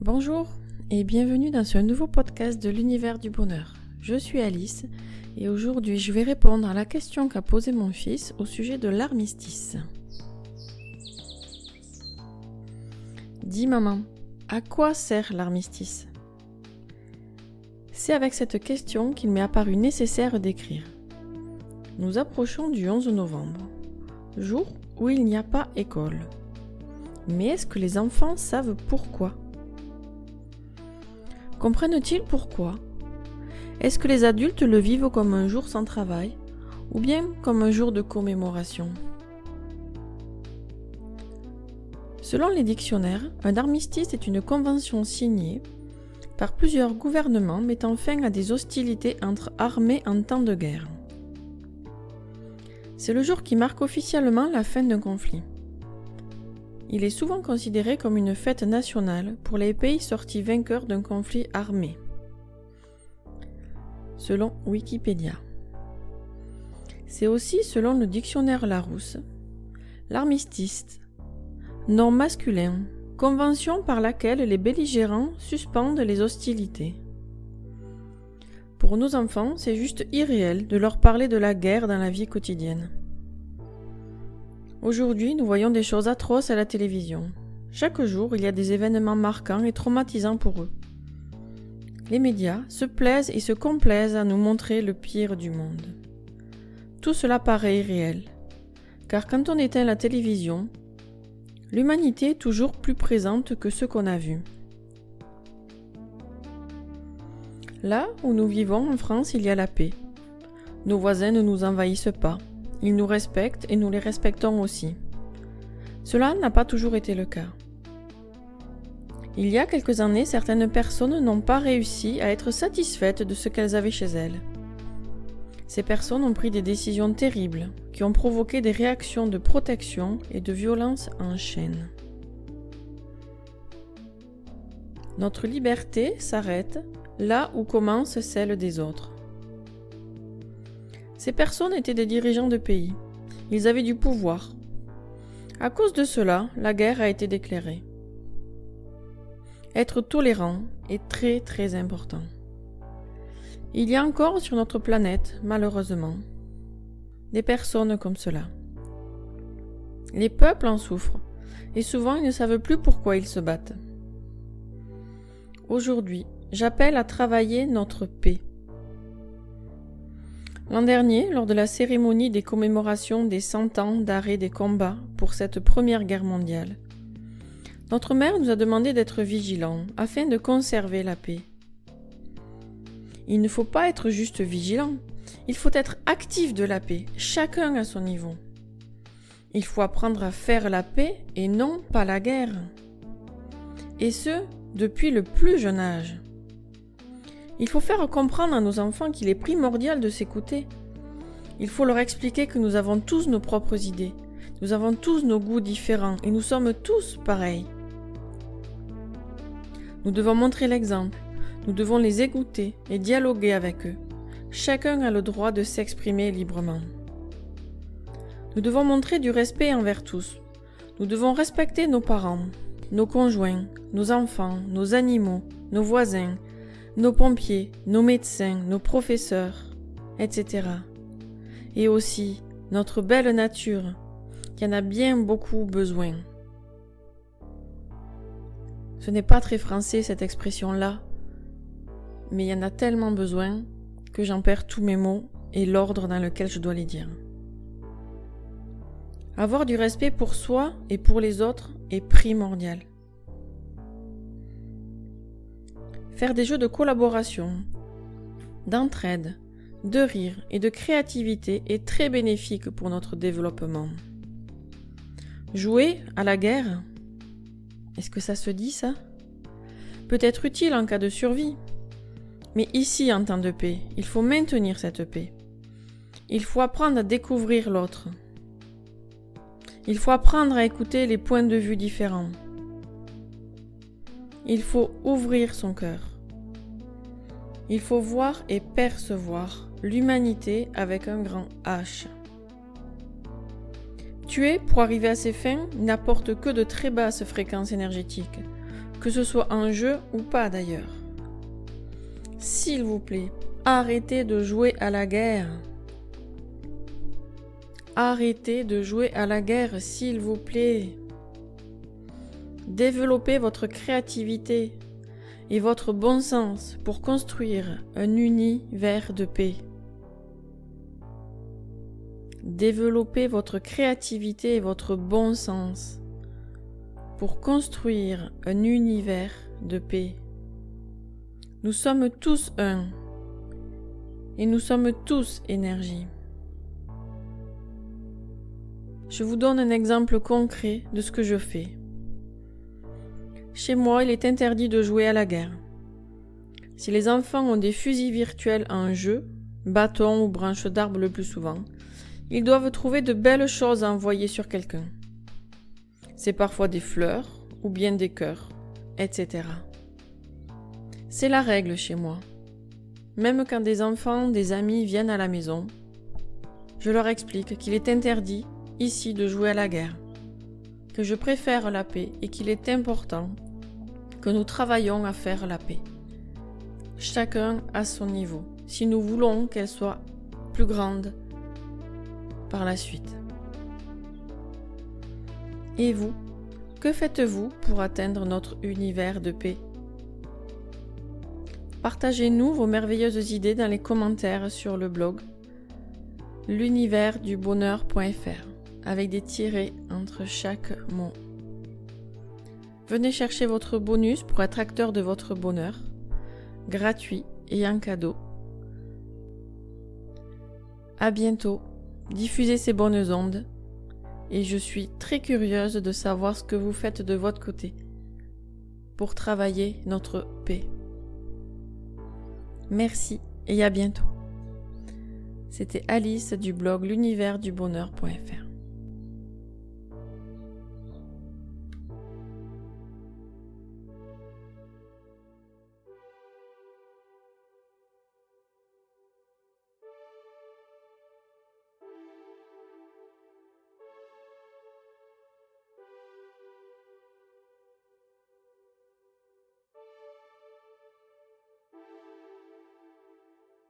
Bonjour et bienvenue dans ce nouveau podcast de l'univers du bonheur. Je suis Alice et aujourd'hui je vais répondre à la question qu'a posée mon fils au sujet de l'armistice. Dis maman, à quoi sert l'armistice ? C'est avec cette question qu'il m'est apparu nécessaire d'écrire. Nous approchons du 11 novembre, jour où il n'y a pas école. Mais est-ce que les enfants savent pourquoi ? Comprennent-ils pourquoi ? Est-ce que les adultes le vivent comme un jour sans travail ou bien comme un jour de commémoration ? Selon les dictionnaires, un armistice est une convention signée par plusieurs gouvernements mettant fin à des hostilités entre armées en temps de guerre. C'est le jour qui marque officiellement la fin d'un conflit. Il est souvent considéré comme une fête nationale pour les pays sortis vainqueurs d'un conflit armé, selon Wikipédia. C'est aussi, selon le dictionnaire Larousse, l'armistice, nom masculin, convention par laquelle les belligérants suspendent les hostilités. Pour nos enfants, c'est juste irréel de leur parler de la guerre dans la vie quotidienne. Aujourd'hui, nous voyons des choses atroces à la télévision. Chaque jour, il y a des événements marquants et traumatisants pour eux. Les médias se plaisent et se complaisent à nous montrer le pire du monde. Tout cela paraît irréel, car quand on éteint la télévision, l'humanité est toujours plus présente que ce qu'on a vu. Là où nous vivons en France, il y a la paix. Nos voisins ne nous envahissent pas. Ils nous respectent et nous les respectons aussi. Cela n'a pas toujours été le cas. Il y a quelques années, certaines personnes n'ont pas réussi à être satisfaites de ce qu'elles avaient chez elles. Ces personnes ont pris des décisions terribles qui ont provoqué des réactions de protection et de violence en chaîne. Notre liberté s'arrête là où commence celle des autres. Ces personnes étaient des dirigeants de pays. Ils avaient du pouvoir. À cause de cela, la guerre a été déclarée. Être tolérant est très très important. Il y a encore sur notre planète, malheureusement, des personnes comme cela. Les peuples en souffrent et souvent ils ne savent plus pourquoi ils se battent. Aujourd'hui, j'appelle à travailler notre paix. L'an dernier, lors de la cérémonie des commémorations des 100 ans d'arrêt des combats pour cette première guerre mondiale, notre mère nous a demandé d'être vigilants afin de conserver la paix. Il ne faut pas être juste vigilant, il faut être actif de la paix, chacun à son niveau. Il faut apprendre à faire la paix et non pas la guerre. Et ce, depuis le plus jeune âge. Il faut faire comprendre à nos enfants qu'il est primordial de s'écouter. Il faut leur expliquer que nous avons tous nos propres idées, nous avons tous nos goûts différents et nous sommes tous pareils. Nous devons montrer l'exemple, nous devons les écouter et dialoguer avec eux. Chacun a le droit de s'exprimer librement. Nous devons montrer du respect envers tous. Nous devons respecter nos parents, nos conjoints, nos enfants, nos animaux, nos voisins, nos pompiers, nos médecins, nos professeurs, etc. Et aussi notre belle nature, qui en a bien beaucoup besoin. Ce n'est pas très français cette expression-là, mais il y en a tellement besoin que j'en perds tous mes mots et l'ordre dans lequel je dois les dire. Avoir du respect pour soi et pour les autres est primordial. Faire des jeux de collaboration, d'entraide, de rire et de créativité est très bénéfique pour notre développement. Jouer à la guerre, est-ce que ça se dit ça ? Peut être utile en cas de survie. Mais ici, en temps de paix, il faut maintenir cette paix. Il faut apprendre à découvrir l'autre. Il faut apprendre à écouter les points de vue différents. Il faut ouvrir son cœur. Il faut voir et percevoir l'humanité avec un grand H. Tuer pour arriver à ses fins n'apporte que de très basses fréquences énergétiques, que ce soit en jeu ou pas d'ailleurs. S'il vous plaît, arrêtez de jouer à la guerre. Arrêtez de jouer à la guerre, s'il vous plaît. Développez votre créativité et votre bon sens pour construire un univers de paix. Développez votre créativité et votre bon sens pour construire un univers de paix. Nous sommes tous un et nous sommes tous énergie. Je vous donne un exemple concret de ce que je fais. Chez moi, il est interdit de jouer à la guerre. Si les enfants ont des fusils virtuels en jeu, bâtons ou branches d'arbres le plus souvent, ils doivent trouver de belles choses à envoyer sur quelqu'un. C'est parfois des fleurs ou bien des cœurs, etc. C'est la règle chez moi. Même quand des enfants, des amis viennent à la maison, je leur explique qu'il est interdit ici de jouer à la guerre, que je préfère la paix et qu'il est important que nous travaillions à faire la paix. Chacun à son niveau, si nous voulons qu'elle soit plus grande par la suite. Et vous, que faites-vous pour atteindre notre univers de paix? Partagez-nous vos merveilleuses idées dans les commentaires sur le blog l'universdubonheur.fr avec des tirets entre chaque mot. Venez chercher votre bonus pour être acteur de votre bonheur, gratuit et en cadeau. À bientôt, diffusez ces bonnes ondes et je suis très curieuse de savoir ce que vous faites de votre côté pour travailler notre paix. Merci et à bientôt. C'était Alice du blog l'universdubonheur.fr.